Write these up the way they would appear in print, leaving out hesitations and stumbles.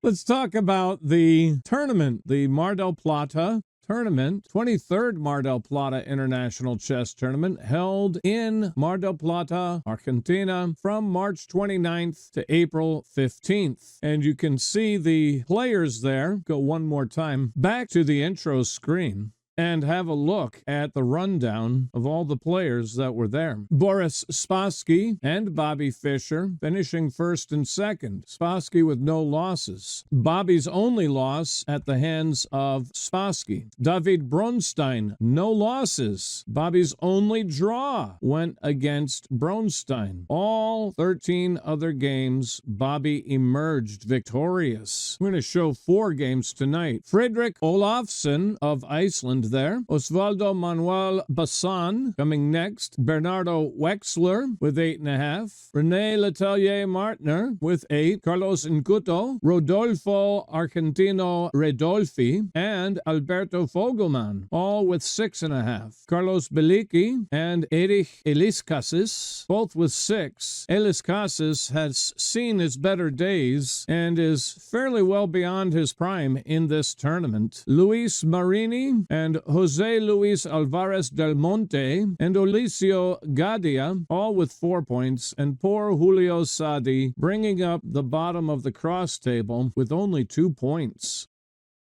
Let's talk about the tournament, the Mar del Plata tournament, 23rd Mar del Plata International Chess Tournament, held in Mar del Plata, Argentina, from March 29th to April 15th. And you can see the players there. Go one more time back to the intro screen and have a look at the rundown of all the players that were there. Boris Spassky and Bobby Fischer finishing first and second. Spassky with no losses. Bobby's only loss at the hands of Spassky. David Bronstein, no losses. Bobby's only draw went against Bronstein. All 13 other games, Bobby emerged victorious. We're going to show 4 games tonight. Fredrik Olafsson of Iceland there. Osvaldo Manuel Bassan coming next. Bernardo Wexler with 8.5. René Letelier Martner with 8. Carlos Incuto, Rodolfo Argentino Redolfi, and Alberto Fogelman, all with 6.5. Carlos Beliki and Erich Eliskasis, both with 6. Eliskasis has seen his better days and is fairly well beyond his prime in this tournament. Luis Marini and Jose Luis Alvarez del Monte and Olicio Gadia, all with 4 points, and poor Julio Sadi bringing up the bottom of the cross table with only 2 points.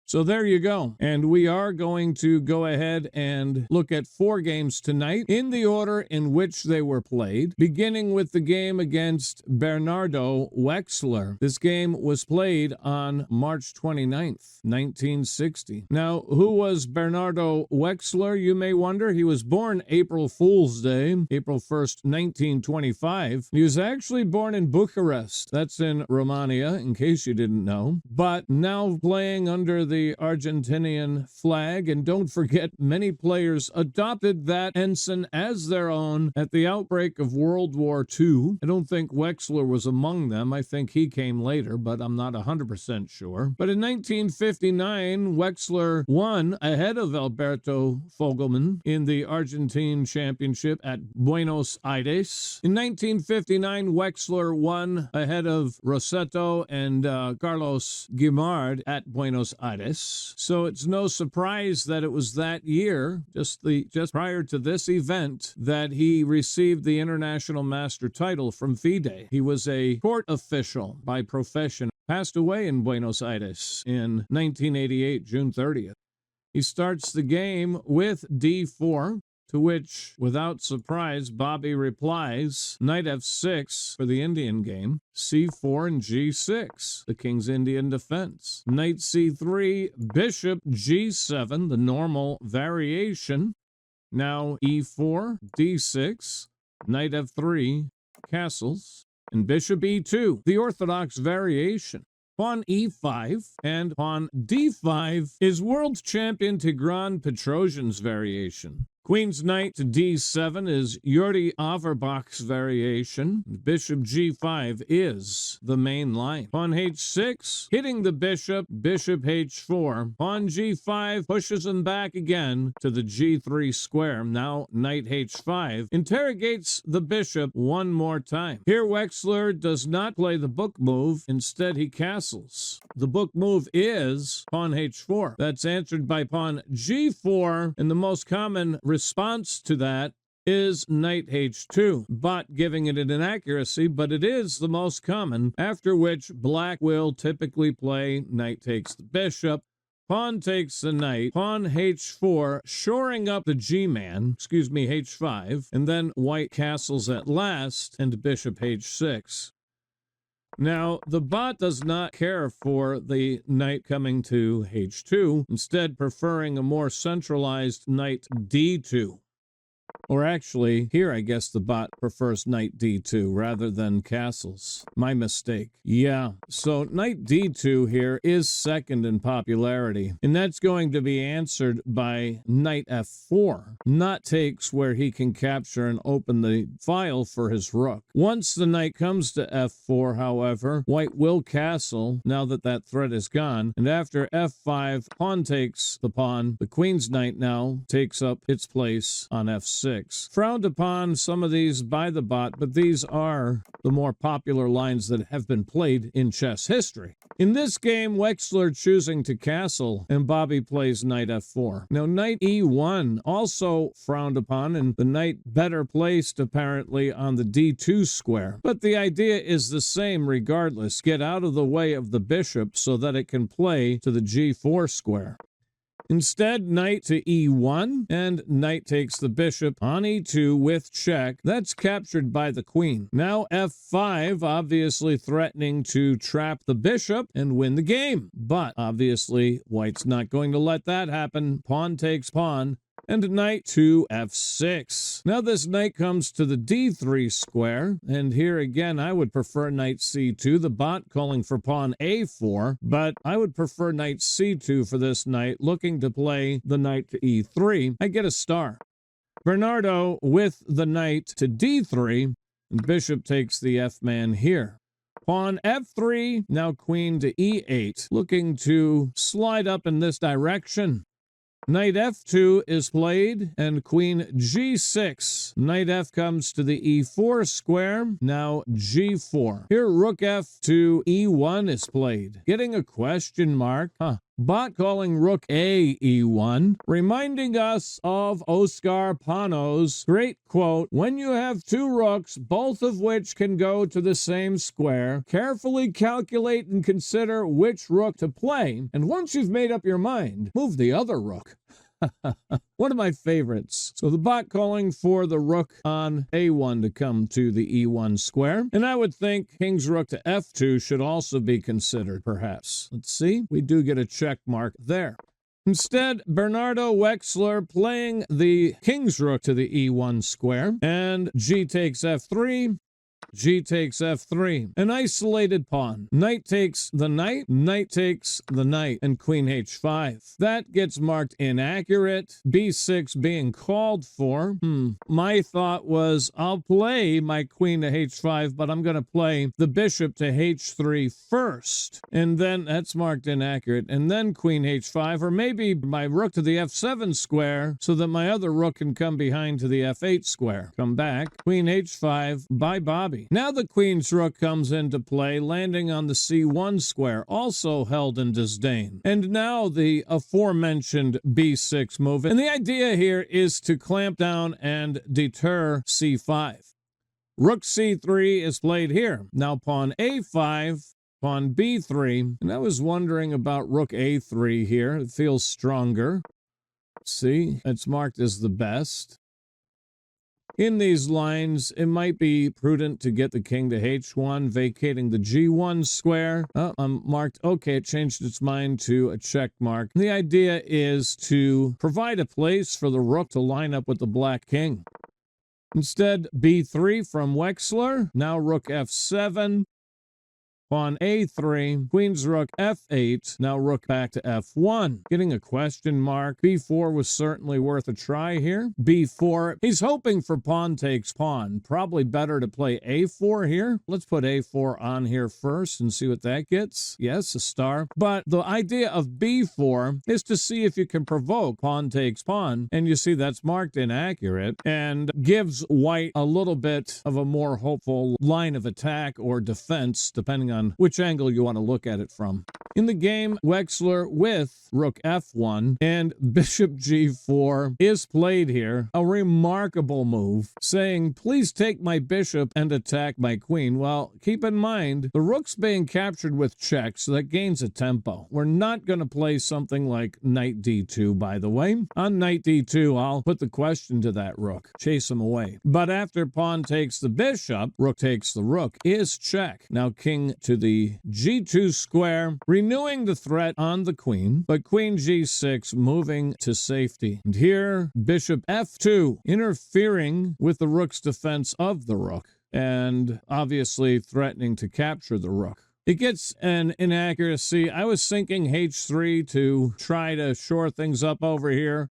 So there you go. And we are going to go ahead and look at 4 games tonight in the order in which they were played, beginning with the game against Bernardo Wexler. This game was played on March 29th, 1960. Now, who was Bernardo Wexler, you may wonder? He was born April Fool's Day, April 1st, 1925. He was actually born in Bucharest. That's in Romania, in case you didn't know. But now playing under the Argentinian flag, and don't forget, many players adopted that ensign as their own at the outbreak of World War II. I don't think Wexler was among them. I think he came later, but I'm not 100% sure. But in 1959, Wexler won ahead of Alberto Fogelman in the Argentine Championship at Buenos Aires. In 1959, Wexler won ahead of Rossetto and Carlos Guimard at Buenos Aires. So it's no surprise that it was that year, just prior to this event, that he received the International Master title from FIDE. He was a court official by profession, passed away in Buenos Aires in 1988, June 30th. He starts the game with d4, to which, without surprise, Bobby replies, knight f6 for the Indian game, c4 and g6, the king's Indian defense. Knight c3, bishop g7, the normal variation. Now e4, d6, knight f3, castles, and bishop e2, the orthodox variation. Pawn e5 and pawn d5 is world champion Tigran Petrosian's variation. Queen's knight to d7 is Yuri Averbach's variation. Bishop g5 is the main line. Pawn h6, hitting the bishop, bishop h4. Pawn g5 pushes him back again to the g3 square. Now knight h5 interrogates the bishop one more time. Here Wexler does not play the book move. Instead, he castles. The book move is pawn h4. That's answered by pawn g4, and the most common response to that is knight h2, but giving it an inaccuracy, but it is the most common, after which black will typically play knight takes the bishop, pawn takes the knight, pawn h4, shoring up the g-man, h5, and then white castles at last, and bishop h6. Now, the bot does not care for the knight coming to h2, instead preferring a more centralized knight d2. Or actually, here I guess the bot prefers knight d2 rather than castles. My mistake. Yeah, so knight d2 here is second in popularity, and that's going to be answered by knight f4. Not takes where he can capture and open the file for his rook. Once the knight comes to f4, however, white will castle now that that threat is gone, and after f5, pawn takes the pawn. The queen's knight now takes up its place on f6. 6. Frowned upon some of these by the bot, but these are the more popular lines that have been played in chess history. In this game, Wexler choosing to castle, and Bobby plays knight f4. Now, knight e1 also frowned upon, and the knight better placed, apparently, on the d2 square. But the idea is the same regardless. Get out of the way of the bishop so that it can play to the g4 square. Instead, knight to e1, and knight takes the bishop on e2 with check. That's captured by the queen. Now f5, obviously threatening to trap the bishop and win the game. But obviously, white's not going to let that happen. Pawn takes pawn. And knight to f6. Now this knight comes to the d3 square, and here again I would prefer knight c2, the bot calling for pawn a4, but I would prefer knight c2 for this knight, looking to play the knight to e3. I get a star. Bernardo with the knight to d3, and bishop takes the f-man here. Pawn f3, now queen to e8, looking to slide up in this direction. Knight f2 is played, and queen g6. Knight f comes to the e4 square, now g4. Here rook f to e1 is played. Getting a question mark. Bot calling rook a e1, reminding us of Oscar Pano's great quote, "When you have two rooks, both of which can go to the same square, carefully calculate and consider which rook to play, and once you've made up your mind, move the other rook." One of my favorites. So the bot calling for the rook on a1 to come to the e1 square. And I would think king's rook to f2 should also be considered, perhaps. Let's see. We do get a check mark there. Instead, Bernardo Wexler playing the king's rook to the e1 square. And g takes f3. G takes f3, an isolated pawn. Knight takes the knight, knight takes the knight, and queen h5. That gets marked inaccurate, b6 being called for. My thought was, I'll play my queen to h5, but I'm going to play the bishop to h3 first. And then, that's marked inaccurate, and then queen h5, or maybe my rook to the f7 square, so that my other rook can come behind to the f8 square. Come back, queen h5, by Bobby. Now the queen's rook comes into play, landing on the c1 square, also held in disdain. And now the aforementioned b6 move. And the idea here is to clamp down and deter c5. Rook c3 is played here. Now pawn a5, pawn b3. And I was wondering about rook a3 here. It feels stronger. See, it's marked as the best. In these lines, it might be prudent to get the king to h1, vacating the g1 square. I'm marked, okay, it changed its mind to a check mark. The idea is to provide a place for the rook to line up with the black king. Instead, b3 from Wexler, now rook f7. Pawn a3, queen's rook f8, now rook back to f1. Getting a question mark. b4 was certainly worth a try here. b4, he's hoping for pawn takes pawn. Probably better to play a4 here. Let's put a4 on here first and see what that gets. Yes, a star. But the idea of b4 is to see if you can provoke pawn takes pawn, and you see that's marked inaccurate and gives white a little bit of a more hopeful line of attack or defense, depending on which angle you want to look at it from. In the game, Wexler with rook f1 and bishop g4 is played here. A remarkable move, saying, please take my bishop and attack my queen. Well, keep in mind, the rook's being captured with checks, so that gains a tempo. We're not going to play something like knight d2, by the way. On knight d2, I'll put the question to that rook. Chase him away. But after pawn takes the bishop, rook takes the rook, is check. Now king to the g2 square, renewing the threat on the queen, but queen g6 moving to safety. And here, bishop f2, interfering with the rook's defense of the rook, and obviously threatening to capture the rook. It gets an inaccuracy. I was thinking h3 to try to shore things up over here.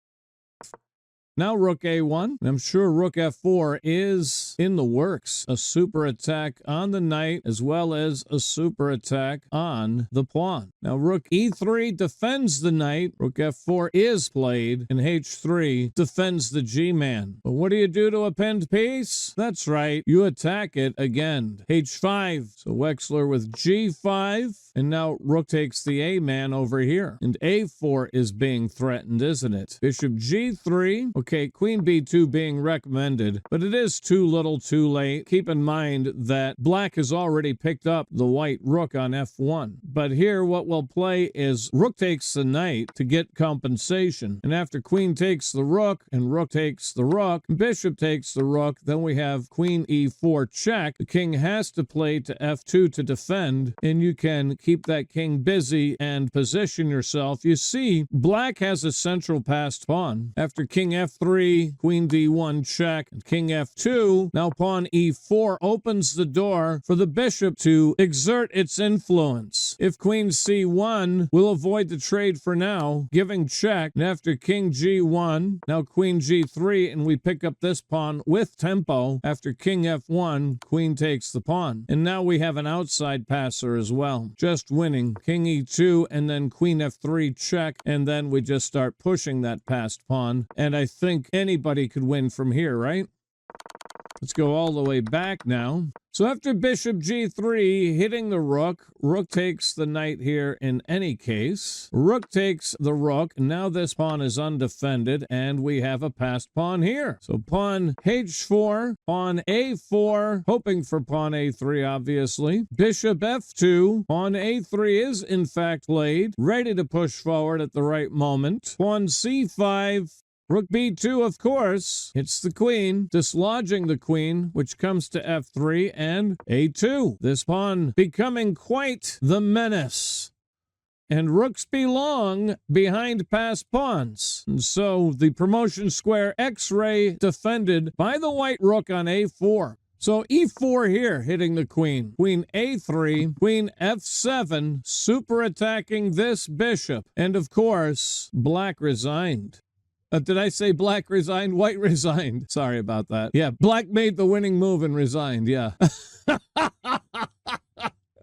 Now rook a1. I'm sure rook f4 is in the works. A super attack on the knight as well as a super attack on the pawn. Now rook e3 defends the knight. Rook f4 is played, and h3 defends the g-man. But what do you do to a pinned piece? That's right, you attack it again. h5. So Wexler with g5. And now rook takes the a-man over here. And a4 is being threatened, isn't it? Bishop g3. Okay, queen b2 being recommended, but it is too little too late. Keep in mind that black has already picked up the white rook on f1. But here what we'll play is rook takes the knight to get compensation. And after queen takes the rook, and rook takes the rook, and bishop takes the rook, then we have queen e4 check. The king has to play to f2 to defend, and you can keep that king busy and position yourself. You see, black has a central passed pawn. After king f3, queen d1 check, and king f2, now pawn e4 opens the door for the bishop to exert its influence. If queen c1, we'll avoid the trade for now, giving check, and after king g1, now queen g3, and we pick up this pawn with tempo. After king f1, queen takes the pawn. And now we have an outside passer as well. Just winning. King e2, and then queen f3 check, and then we just start pushing that passed pawn. And I think anybody could win from here, right? Let's go all the way back now. So after bishop g3 hitting the rook, rook takes the knight here in any case. Rook takes the rook. Now this pawn is undefended, and we have a passed pawn here. So pawn h4, pawn a4, hoping for pawn a3, obviously. Bishop f2, pawn a3 is in fact played, ready to push forward at the right moment. Pawn c5, rook b2, of course, hits the queen, dislodging the queen, which comes to f3 and a2. This pawn becoming quite the menace. And rooks belong behind passed pawns. And so the promotion square X-ray defended by the white rook on a4. So e4 here, hitting the queen. Queen a3, queen f7, super attacking this bishop. And of course, black resigned. Did I say black resigned? White resigned. Sorry about that. Yeah, black made the winning move and resigned. Yeah.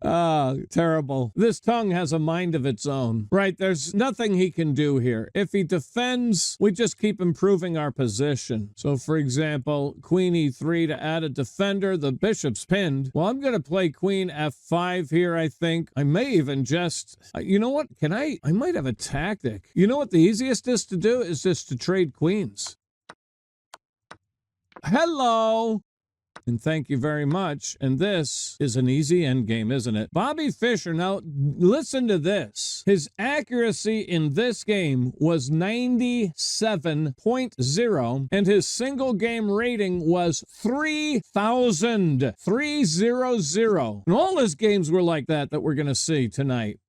Ah, terrible. This tongue has a mind of its own. Right, there's nothing he can do here. If he defends, we just keep improving our position. So, for example, queen e3 to add a defender. The bishop's pinned. Well, I'm going to play queen f5 here, I think. I may even just... you know what? I might have a tactic. You know what the easiest is to do? Is just to trade queens. Hello! And thank you very much. And this is an easy endgame, isn't it? Bobby Fischer, now listen to this. His accuracy in this game was 97.0, and his single game rating was 3,000. 300. And all his games were like that we're going to see tonight.